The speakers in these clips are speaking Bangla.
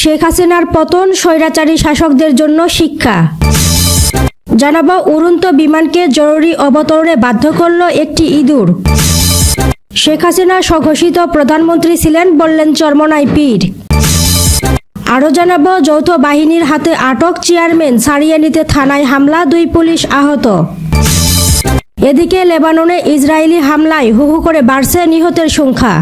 শেখ হাসিনার পতন স্বৈরাচারী শাসকদের জন্য শিক্ষা। জানাবো উড়ন্ত বিমানকে জরুরি অবতরণে বাধ্য করল একটি ইঁদুর। শেখ হাসিনা স্বঘোষিত প্রধানমন্ত্রী ছিলেন বললেন চরমোনাই পীর। আরও জানাবো যৌথ বাহিনীর হাতে আটক চেয়ারম্যান ছাড়িয়ে নিতে থানায় হামলা, 2 পুলিশ আহত। এদিকে লেবাননে ইসরায়েলি হামলায় হু হু করে বাড়ছে নিহতের সংখ্যা।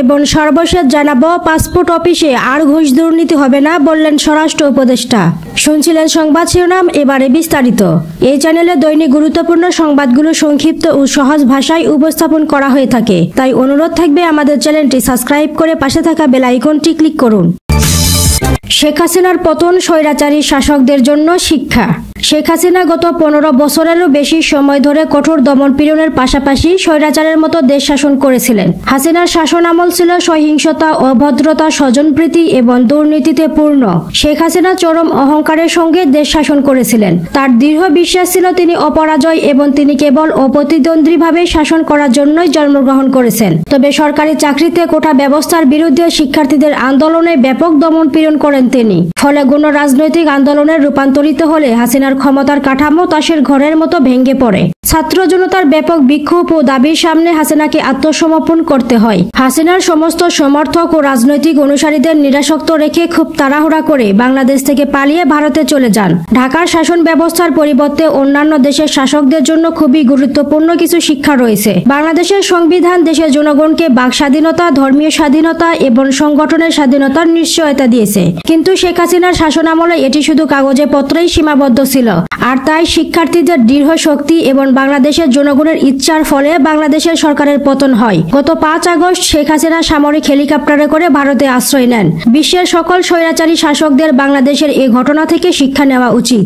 এবং সর্বশেষ জানাবো পাসপোর্ট অফিসে আর ঘুষ দুর্নীতি হবে না বললেন স্বরাষ্ট্র উপদেষ্টা। শুনছিলেন সংবাদ শিরোনাম, এবারে বিস্তারিত। এই চ্যানেলে দৈনিক গুরুত্বপূর্ণ সংবাদগুলো সংক্ষিপ্ত ও সহজ ভাষায় উপস্থাপন করা হয়ে থাকে, তাই অনুরোধ থাকবে আমাদের চ্যানেলটি সাবস্ক্রাইব করে পাশে থাকা বেল আইকনটি ক্লিক করুন। শেখ হাসিনার পতন স্বৈরাচারী শাসকদের জন্য শিক্ষা। শেখ হাসিনা গত 15 বছরেরও বেশি সময় ধরে কঠোর দমন-পীড়নের পাশাপাশি স্বৈরাচারের মতো দেশ শাসন করেছিলেন। হাসিনার শাসন আমল ছিল সহিংসতা, অভদ্রতা, স্বজনপ্রীতি এবং দুর্নীতিতে পূর্ণ। শেখ হাসিনা চরম অহংকারের সঙ্গে দেশ শাসন করেছিলেন। তার দৃঢ় বিশ্বাস ছিল তিনি অপরাজয় এবং তিনি কেবল অপ্রতিদ্বন্দ্বীভাবে শাসন করার জন্যই জন্মগ্রহণ করেছেন। তবে সরকারি চাকরিতে কোটা ব্যবস্থার বিরুদ্ধে শিক্ষার্থীদের আন্দোলনে ব্যাপক দমন-পীড়ন করেন তিনি। ফলে গণ রাজনৈতিক আন্দোলনে রূপান্তরিত হলে হাসিনার ক্ষমতার কাঠামো তাসের ঘরের মতো ভেঙে পড়ে। ছাত্র জনতার ব্যাপক বিক্ষোভ ও দাবির সামনে হাসিনাকে আত্মসমর্পণ করতে হয়। হাসিনার সমস্ত সমর্থক ও রাজনৈতিক অনুসারীদের নিরাসক্ত রেখে খুব তাড়াহুড়া করে বাংলাদেশ থেকে পালিয়ে ভারতে চলে যান। ঢাকার শাসন ব্যবস্থার পরিবর্তে অন্যান্য দেশের শাসকদের জন্য খুবই গুরুত্বপূর্ণ কিছু শিক্ষা রয়েছে। বাংলাদেশের সংবিধান দেশের জনগণকে বাক স্বাধীনতা, ধর্মীয় স্বাধীনতা এবং সংগঠনের স্বাধীনতার নিশ্চয়তা দিয়েছে, কিন্তু শেখ হাসিনার শাসন আমলে এটি শুধু কাগজে পত্রেই সীমাবদ্ধ ছিল। আর তাই শিক্ষার্থীদের দৃঢ় শক্তি এবং বাংলাদেশের জনগণের ইচ্ছার ফলে বাংলাদেশের সরকারের পতন হয়। গত 5 আগস্ট শেখ হাসিনা সামরিক হেলিকপ্টারে করে ভারতে আশ্রয় নেন। বিশ্বের সকল স্বৈরাচারী শাসকদের বাংলাদেশের এই ঘটনা থেকে শিক্ষা নেওয়া উচিত।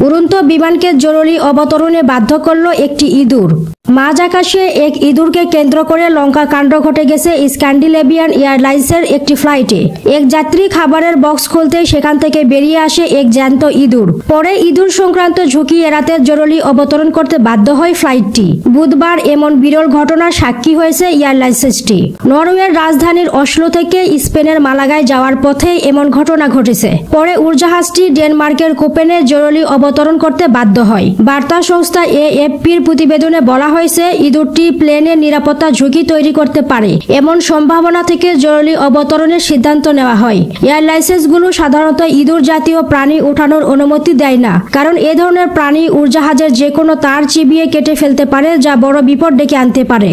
উড়ন্ত বিমানকে জরুরি অবতরণে বাধ্য করল একটি ইঁদুর। মাঝ আকাশে এক ইঁদুরকে কেন্দ্র করে লঙ্কা কাণ্ড ঘটে গেছে স্ক্যান্ডিনেভিয়ান এয়ারলাইন্সের একটি ফ্লাইটে। এক যাত্রী খাবারের বক্স খুলতে সেখান থেকে বেরিয়ে আসে এক জ্যান্ত ইঁদুর। পরে ইঁদুর সংক্রান্ত ঝুঁকি এড়াতে জরুরি অবতরণ করতে বাধ্য হয় ফ্লাইটটি। বুধবার এমন বিরল ঘটনার সাক্ষী হয়েছে এয়ারলাইন্সটি। নরওয়ের রাজধানীর অসলো থেকে স্পেনের মালাগায় যাওয়ার পথে এমন ঘটনা ঘটেছে। পরে উড়োজাহাজটি ডেনমার্কের কোপেনে জরুরি অবতরণ করতে বাধ্য হয়। বার্তা সংস্থা এএফপির প্রতিবেদনে বলা হয়েছে ইঁদুরটি প্লেনের নিরাপত্তা ঝুঁকি তৈরি করতে পারে, এমন সম্ভাবনা থেকে জরুরি অবতরণের সিদ্ধান্ত নেওয়া হয়। এয়ারলাইন্সগুলো সাধারণত ইঁদুর জাতীয় প্রাণী ওঠানোর অনুমতি দেয় না, কারণ এ ধরনের প্রাণী উড়োজাহাজের যে কোনো তার চিবিয়ে কেটে ফেলতে পারে, যা বড় বিপদ ডেকে আনতে পারে।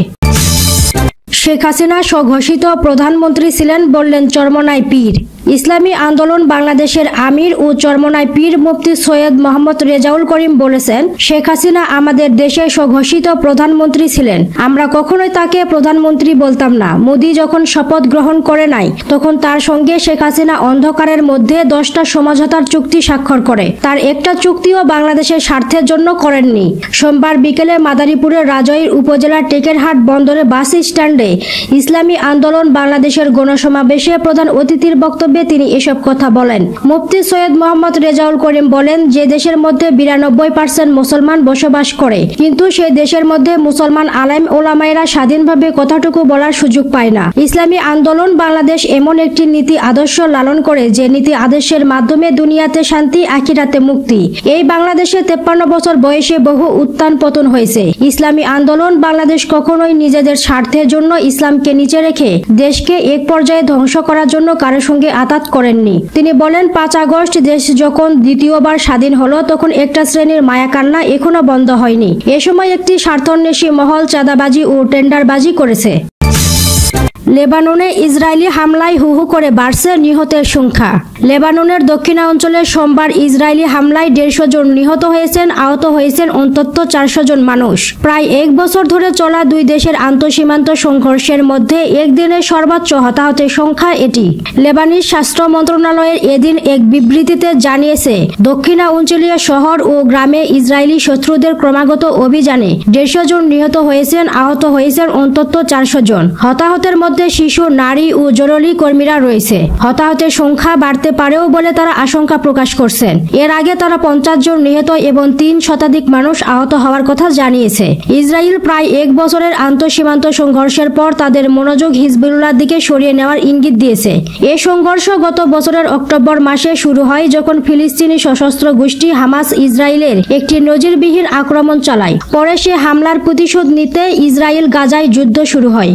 শেখ হাসিনা স্বঘোষিত প্রধানমন্ত্রী ছিলেন বললেন চরমোনাই পীর। ইসলামী আন্দোলন বাংলাদেশের আমির ও চরমোনাই পীর মুফতি সৈয়দ মোহাম্মদ রেজাউল করিম বলেছেন, শেখ হাসিনা আমাদের দেশের স্বঘোষিত প্রধানমন্ত্রী ছিলেন। আমরা কখনোই তাকে প্রধানমন্ত্রী বলতাম না। মোদি যখন শপথ গ্রহণ করে নাই, তখন তার সঙ্গে শেখ হাসিনা অন্ধকারের মধ্যে 10টা সমঝোতার চুক্তি স্বাক্ষর করে। তার একটা চুক্তিও বাংলাদেশের স্বার্থের জন্য করেননি। সোমবার বিকেলে মাদারীপুরের রাজৈর উপজেলার টেকেরহাট বন্দরে বাস স্ট্যান্ডে ইসলামী আন্দোলন বাংলাদেশের গণসমাবেশে প্রধান অতিথির বক্তব্যে তিনি এসব কথা বলেন। মুফতি সৈয়দ মোহাম্মদ রেজাউল করিম বলেন, যে দেশের মধ্যে 92% মুসলমান বসবাস করে, কিন্তু সেই দেশের মধ্যে মুসলমান আলেম ওলামায়েরা স্বাধীনভাবে কথাটুকু বলার সুযোগ পায় না। ইসলামী আন্দোলন বাংলাদেশ এমন একটি নীতি আদর্শ লালন করে যে নীতি আদর্শের মাধ্যমে দুনিয়াতে শান্তি, আখিরাতে মুক্তি। এই বাংলাদেশে 53 বছর বয়সে বহু উত্থান পতন হয়েছে। ইসলামী আন্দোলন বাংলাদেশ কখনোই নিজেদের স্বার্থের জন্য ইসলামকে নিচে রেখে দেশকে এক পর্যায়ে ধ্বংস করার জন্য কারো সঙ্গে আতাত করেননি। তিনি বলেন, 5 আগস্ট দেশ যখন দ্বিতীয়বার স্বাধীন হলো, তখন একটা শ্রেণীর মায়াকান্না এখনো বন্ধ হয়নি। এ সময় একটি স্বার্থান্বেষী মহল চাঁদাবাজি ও টেন্ডারবাজি করেছে। লেবাননে ইসরায়েলি হামলায় হু হু করে বাড়ছে নিহতের সংখ্যা। লেবাননের দক্ষিণাঞ্চলে সোমবার ইসরায়েলি হামলায় 150 জন নিহত হয়েছেন, আহত হয়েছেন অন্তত 400 জন মানুষ। প্রায় 1 বছর ধরে চলা দুই দেশের আন্তঃসীমান্ত সংঘর্ষের মধ্যে একদিনে সর্বোচ্চ হতাহতের সংখ্যা এটি। লেবানিজ স্বাস্থ্য মন্ত্রণালয়ের এদিন এক বিবৃতিতে জানিয়েছে, দক্ষিণাঞ্চলীয় শহর ও গ্রামে ইসরায়েলি শত্রুদের ক্রমাগত অভিযানে 150 জন নিহত হয়েছেন, আহত হয়েছেন অন্তত 400 জন। হতাহত আহতের মধ্যে শিশু, নারী ও জরুরি কর্মীরা রয়েছে। হতাহতের সংখ্যা বাড়তে পারেও বলে তারা আশঙ্কা প্রকাশ করছেন। এর আগে তারা 50 জন নিহত এবং 3 শতাধিক মানুষ আহত হওয়ার কথা জানিয়েছে। ইসরায়েল প্রায় 1 বছরের আন্তঃসীমান্ত সংঘর্ষের পর তাদের মনোযোগ হিজবুল্লাহর দিকে সরিয়ে নেওয়ার ইঙ্গিত দিয়েছে। এই সংঘর্ষ গত বছরের অক্টোবর মাসে শুরু হয়, যখন ফিলিস্তিনি সশস্ত্র গোষ্ঠী হামাস ইসরায়েলের একটি নজিরবিহীন আক্রমণ চালায়। পরে সে হামলার প্রতিশোধ নিতে ইসরায়েল গাজায় যুদ্ধ শুরু হয়।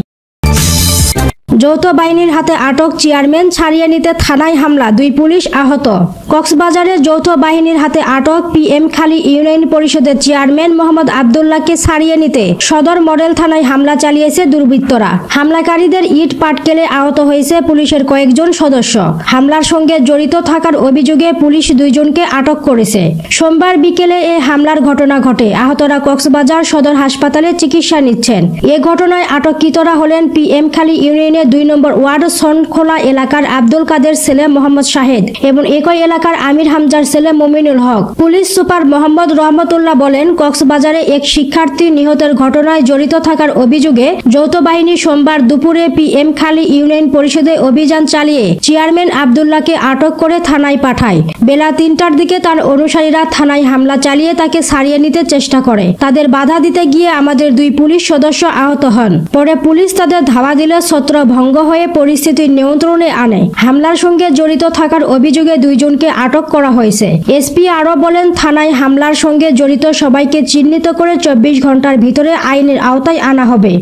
যৌথ বাহিনীর হাতে আটক চেয়ারম্যান ছাড়িয়ে নিতে থানায় হামলা, 2 পুলিশ আহত। কক্সবাজারে যৌথ বাহিনীর হাতে আটক PM খালী ইউনিয়ন পরিষদের চেয়ারম্যান মোহাম্মদ আব্দুল্লাহকে ছাড়িয়ে নিতে সদর মডেল থানায় হামলা চালিয়েছে দুর্বৃত্তরা। হামলাকারীদের ইট পাটকেলে আহত হয়েছে পুলিশের কয়েকজন সদস্য। হামলার সঙ্গে জড়িত থাকার অভিযোগে পুলিশ 2 জনকে আটক করেছে। সোমবার বিকেলে এই হামলার ঘটনা ঘটে। আহতরা কক্সবাজার সদর হাসপাতালে চিকিৎসা নিচ্ছেন। এ ঘটনায় আটককৃতরা হলেন PM খালী ইউনিয়নের 2 নম্বর ওয়ার্ড সনখোলা এলাকার আব্দুল কাদের ছেলে মোহাম্মদ শাহেদ এবং একই এলাকার আমির হামজার ছেলে মুমিনুল হক। পুলিশ সুপার মোহাম্মদ রহমতুল্লাহ বলেন, কক্সবাজারে এক শিক্ষার্থী নিহতের ঘটনায় জড়িত থাকার অভিযোগে যৌথ বাহিনী সোমবার দুপুরে PM খালী ইউনিয়ন পরিষদে অভিযান চালিয়ে চেয়ারম্যান আব্দুল্লাহকে আটক করে থানায় পাঠায়। বেলা 3টার দিকে তার অনুসারীরা থানায় হামলা চালিয়ে তাকে ছাড়িয়ে নিতে চেষ্টা করে। তাদের বাধা দিতে গিয়ে আমাদের 2 পুলিশ সদস্য আহত হন। পরে পুলিশ তাদের ধাওয়া দিলে ছত্র ভঙ্গ হয়ে পরিস্থিতি নিয়ন্ত্রণে আনে। হামলার সঙ্গে জড়িত থাকার অভিযোগে 2 জনকে আটক করা হয়েছে। SP আরও বলেন, থানায় হামলার সঙ্গে জড়িত সবাইকে চিহ্নিত করে 24 ঘন্টার ভিতরে আইনের আওতায় আনা হবে।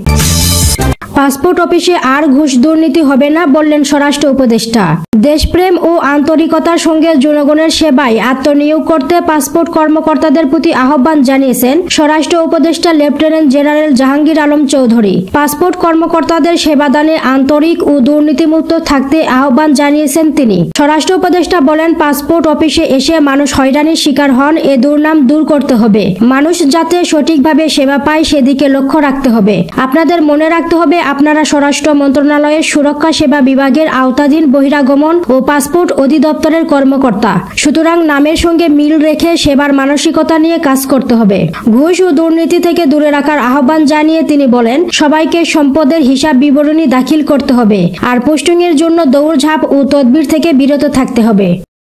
পাসপোর্ট অফিসে আর ঘুষ দুর্নীতি হবে না, বললেন স্বরাষ্ট্র উপদেষ্টা। দেশপ্রেম ও আন্তরিকতার সঙ্গে জনগণের সেবায় আত্মনিয়োগ করতে পাসপোর্ট কর্মকর্তাদের প্রতি আহ্বান জানিয়েছেন স্বরাষ্ট্র উপদেষ্টা lieutenant general Jahangir Alam Chowdhury. Passport কর্মকর্তাদের সেবাদানে আন্তরিক ও দুর্নীতিমুক্ত থাকতে আহ্বান জানিয়েছেন তিনি। স্বরাষ্ট্র উপদেষ্টা বলেন, পাসপোর্ট অফিসে এসে মানুষ হয়রানির শিকার হন, এ দুর্নাম দূর করতে হবে। মানুষ যাতে সঠিকভাবে সেবা পায় সেদিকে লক্ষ্য রাখতে হবে। আপনাদের মনে রাখতে হবে, আপনারা স্বরাষ্ট্র মন্ত্রণালয়ের সুরক্ষা সেবা বিভাগের আওতাধীন বহিরাগমন ও পাসপোর্ট অধিদপ্তরের কর্মকর্তা। সুতরাং নামের সঙ্গে মিল রেখে সেবার মানসিকতা নিয়ে কাজ করতে হবে। ঘুষ ও দুর্নীতি থেকে দূরে রাখার আহ্বান জানিয়ে তিনি বলেন, সবাইকে সম্পদের হিসাব বিবরণী দাখিল করতে হবে আর পোস্টিংয়ের জন্য দৌড়ঝাঁপ ও তদবির থেকে বিরত থাকতে হবে।